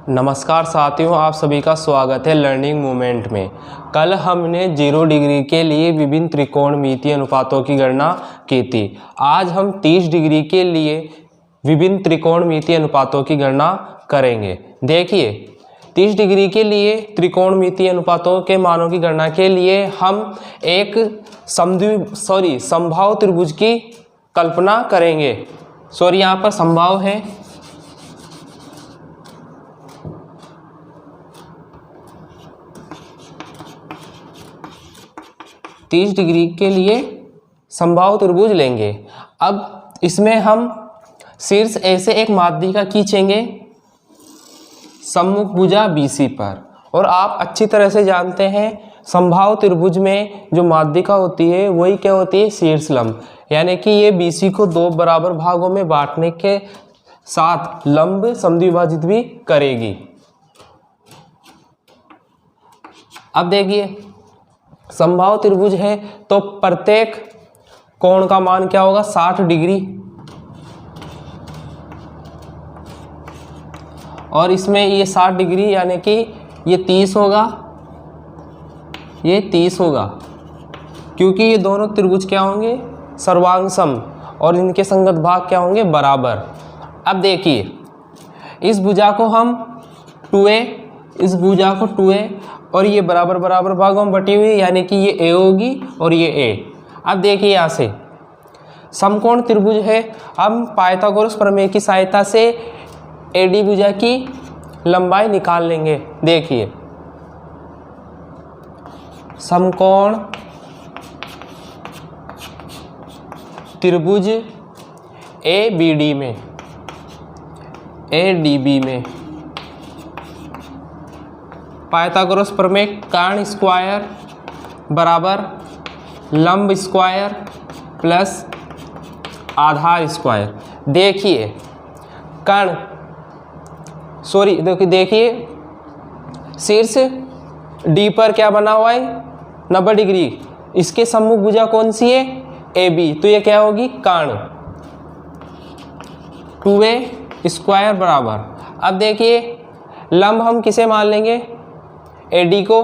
नमस्कार साथियों, आप सभी का स्वागत है लर्निंग मोमेंट में। कल हमने 0 डिग्री के लिए विभिन्न त्रिकोणमितीय अनुपातों की गणना की थी। आज हम 30 डिग्री के लिए विभिन्न त्रिकोणमितीय अनुपातों की गणना करेंगे। देखिए, 30 डिग्री के लिए त्रिकोणमितीय अनुपातों के मानों की गणना के लिए हम एक समबाहु त्रिभुज की कल्पना करेंगे। यहाँ पर समबाहु है, तीस डिग्री के लिए समबाहु त्रिभुज लेंगे। अब इसमें हम शीर्ष ए से एक माध्यिका खींचेंगे सम्मुख भुजा BC पर। और आप अच्छी तरह से जानते हैं समबाहु त्रिभुज में जो माध्यिका होती है वही क्या होती है, शीर्ष लंब। यानी कि ये BC को 2 बराबर भागों में बांटने के साथ लंब समद्विभाजित भी करेगी। अब देखिए, समबाहु त्रिभुज है तो प्रत्येक कोण का मान क्या होगा, 60 डिग्री। और इसमें ये 60 डिग्री यानी कि ये 30 होगा, ये 30 होगा, क्योंकि ये दोनों त्रिभुज क्या होंगे, सर्वांग सम, और इनके संगत भाग क्या होंगे, बराबर। अब देखिए, इस भुजा को हम 2a, इस भुजा को 2a, और ये बराबर बराबर भागों में बटी हुई, यानी कि ये a होगी और ये a। अब देखिए, यहाँ से समकोण त्रिभुज है, हम पाइथागोरस प्रमेय की सहायता से AD भुजा की लंबाई निकाल लेंगे। देखिए, समकोण त्रिभुज ABD में, ADB में पाइथागोरस प्रमेय कर्ण स्क्वायर बराबर लंब स्क्वायर प्लस आधार स्क्वायर। देखिए देखिए शीर्ष D पर क्या बना हुआ है, 90 डिग्री। इसके सम्मुख भुजा कौन सी है, AB, तो ये क्या होगी, कर्ण 2a स्क्वायर बराबर। अब देखिए, लंब हम किसे मान लेंगे, AD को,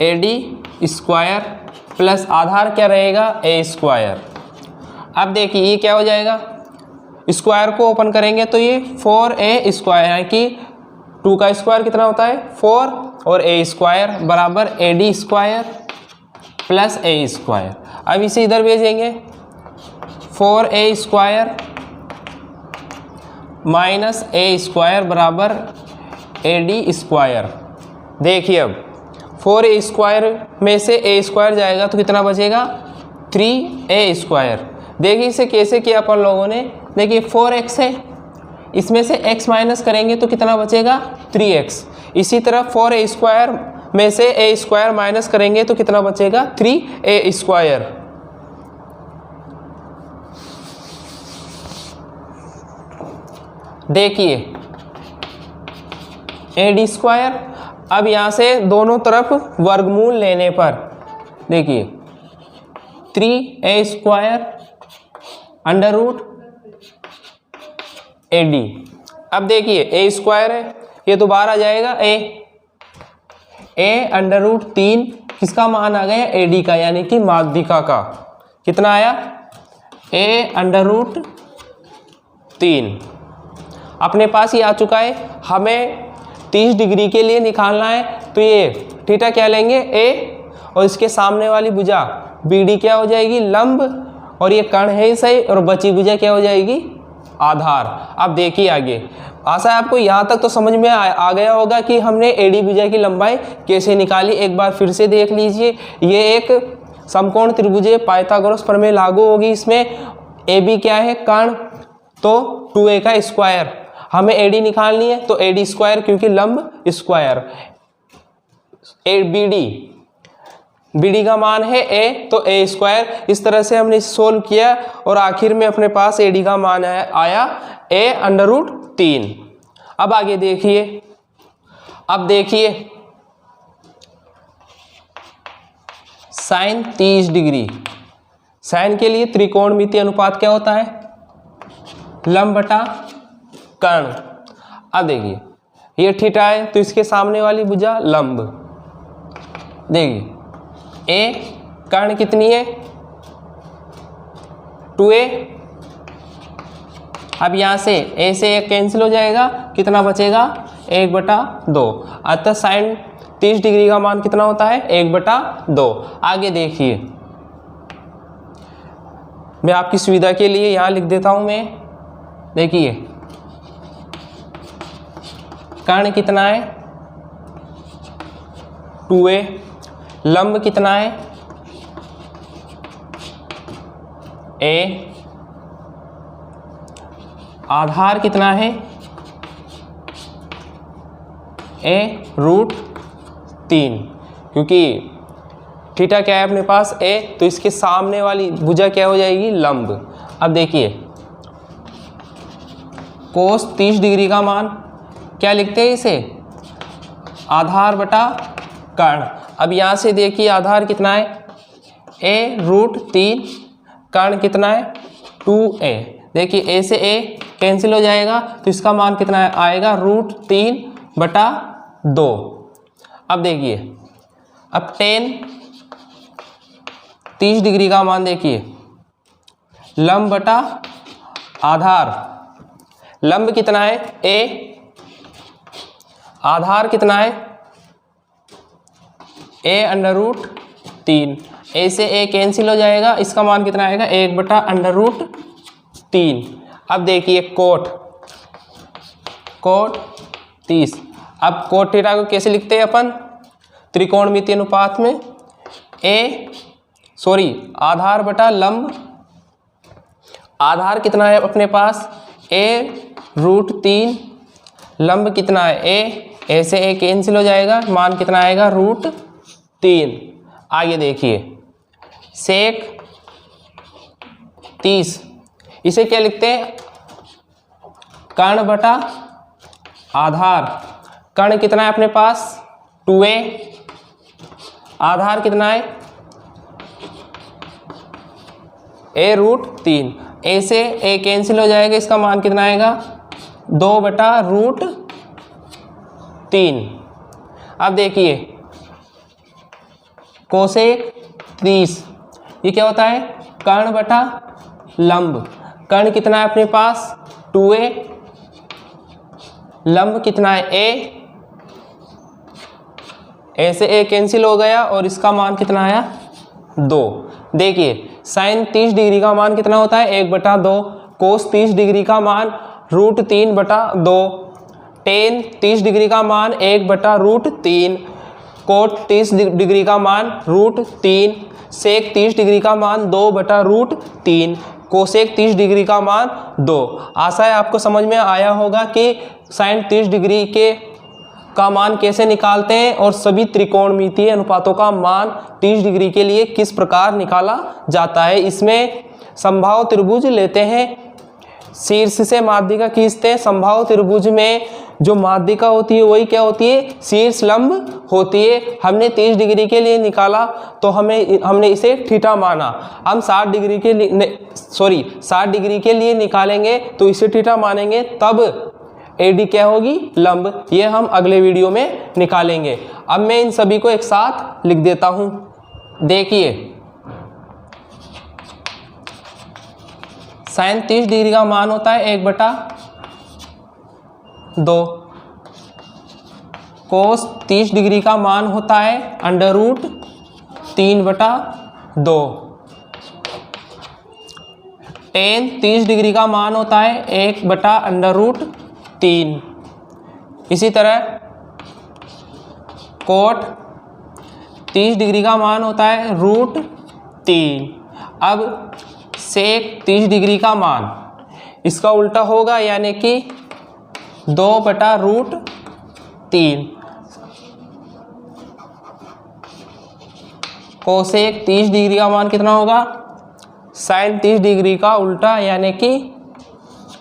AD स्क्वायर प्लस आधार क्या रहेगा, A स्क्वायर। अब देखिए, ये क्या हो जाएगा, स्क्वायर को ओपन करेंगे तो ये 4a स्क्वायर, यानी कि 2 का स्क्वायर कितना होता है, 4, और A स्क्वायर बराबर AD square plus A square. अब इसे इधर भेजेंगे, 4a square minus A square बराबर AD स्क्वायर। देखिए, अब 4a स्क्वायर में से A स्क्वायर जाएगा तो कितना बचेगा, 3a स्क्वायर। देखिए, इसे कैसे किया अपन लोगों ने, देखिए 4x है, इसमें से x माइनस करेंगे तो कितना बचेगा, 3x। इसी तरह 4a स्क्वायर में से a स्क्वायर माइनस करेंगे तो कितना बचेगा, 3a स्क्वायर। देखिए, AD स्क्वायर। अब यहाँ से दोनों तरफ वर्गमूल लेने पर देखिए 3a square under root AD। अब देखिए, A स्क्वायर है, ये तो बाहर आ जाएगा, a अंडर रूट 3 किसका मान आ गया, AD का, यानी कि माध्यिका का। कितना आया, a अंडर रूट 3 अपने पास ही आ चुका है। हमें 30 डिग्री के लिए निकालना है, तो ये थीटा क्या लेंगे, A, और इसके सामने वाली भुजा BD क्या हो जाएगी, लंब, और ये कर्ण है सही, और बची भुजा क्या हो जाएगी, आधार। अब देखिए आगे, आशा है आपको यहाँ तक तो समझ में आ गया होगा कि हमने AD भुजा की लंबाई कैसे निकाली। एक बार फिर से देख लीजिए, ये एक समकोण त्रिभुज है, पाइथागोरस प्रमेय लागू होगी इसमें। AB क्या है, कर्ण, तो 2a का स्क्वायर। हमें AD निकालनी है तो AD स्क्वायर, क्योंकि लंब स्क्वायर। BD का मान है A, तो A स्क्वायर। इस तरह से हमने सोल्व किया और आखिर में अपने पास AD का मान आया A अंडर रूट 3। अब आगे देखिए, अब देखिए साइन 30 डिग्री। साइन के लिए त्रिकोणमितीय अनुपात क्या होता है, लंब बटा कर्ण। अब देखिए ये थीटा है तो इसके सामने वाली भुजा लंब, देखिए ए कर्ण कितनी है 2a। अब यहाँ से a से 1 कैंसिल हो जाएगा, कितना बचेगा 1/2। अतः साइन 30 डिग्री का मान कितना होता है 1/2। आगे देखिए, मैं आपकी सुविधा के लिए यहाँ लिख देता हूँ मैं। देखिए कर्ण कितना है 2a, लंब कितना है a, आधार कितना है a√3, क्योंकि थीटा क्या है अपने पास a, तो इसके सामने वाली भुजा क्या हो जाएगी लंब। अब देखिए कोस 30 डिग्री का मान क्या लिखते हैं इसे आधार बटा कर्ण। अब यहाँ से देखिए आधार कितना है a√3, कर्ण कितना है 2a। देखिए a से a कैंसिल हो जाएगा तो इसका मान कितना आएगा √3/2। अब देखिए अब tan 30 डिग्री का मान देखिए लंब बटा आधार, लंब कितना है a, आधार कितना है a√3, a से a कैंसिल हो जाएगा, इसका मान कितना आएगा 1/√3। अब देखिए कोट 30। अब कोट थीटा को कैसे लिखते हैं अपन त्रिकोणमितीय अनुपात में आधार बटा लंब। आधार कितना है अपने पास a√3, लंब कितना है a से a कैंसिल हो जाएगा, मान कितना आएगा √3। आगे देखिए सेक 30, इसे क्या लिखते हैं कर्ण बटा आधार। कर्ण कितना है अपने पास 2a, आधार कितना है a√3, a से a कैंसिल हो जाएगा, इसका मान कितना आएगा 2/√3। अब देखिए कोसेक 30, ये क्या होता है कर्ण बटा लंब। कर्ण कितना है अपने पास 2a, लंब कितना है a से a कैंसिल हो गया और इसका मान कितना आया 2। देखिए साइन 30 डिग्री का मान कितना होता है 1/2, कोस 30 डिग्री का मान √3/2, टेन 30 डिग्री का मान 1/√3, कोट 30 डिग्री का मान √3, सेक 30 डिग्री का मान 2/√3, कोसेक 30 डिग्री का मान 2। आशा है आपको समझ में आया होगा कि साइन 30 डिग्री का मान कैसे निकालते हैं और सभी त्रिकोणमितीय अनुपातों का मान 30 डिग्री के लिए किस प्रकार निकाला जाता है। इसमें समबाहु त्रिभुज लेते हैं, शीर्ष से माध्यिका खींचते हैं। समबाहु त्रिभुज में जो माध्यिका होती है वही क्या होती है शीर्ष लंब होती है। हमने 30 डिग्री के लिए निकाला तो हमने इसे थीटा माना। हम 60 डिग्री के लिए निकालेंगे तो इसे थीटा मानेंगे, तब AD क्या होगी लंब। ये हम अगले वीडियो में निकालेंगे। अब मैं इन सभी को एक साथ लिख देता हूं। देखिए साइन 30 डिग्री का मान होता है 1/2, कोस 30 डिग्री का मान होता है √3/2, टेन 30 डिग्री का मान होता है 1/√3। इसी तरह कोट 30 डिग्री का मान होता है √3। अब सेक 30 डिग्री का मान इसका उल्टा होगा, यानी कि 2/√3। कोसेक 30 डिग्री का मान कितना होगा साइन 30 डिग्री का उल्टा, यानी कि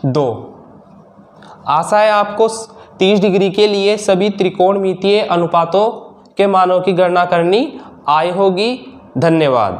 2। आशा है आपको 30 डिग्री के लिए सभी त्रिकोणमितीय अनुपातों के मानों की गणना करनी आई होगी। धन्यवाद।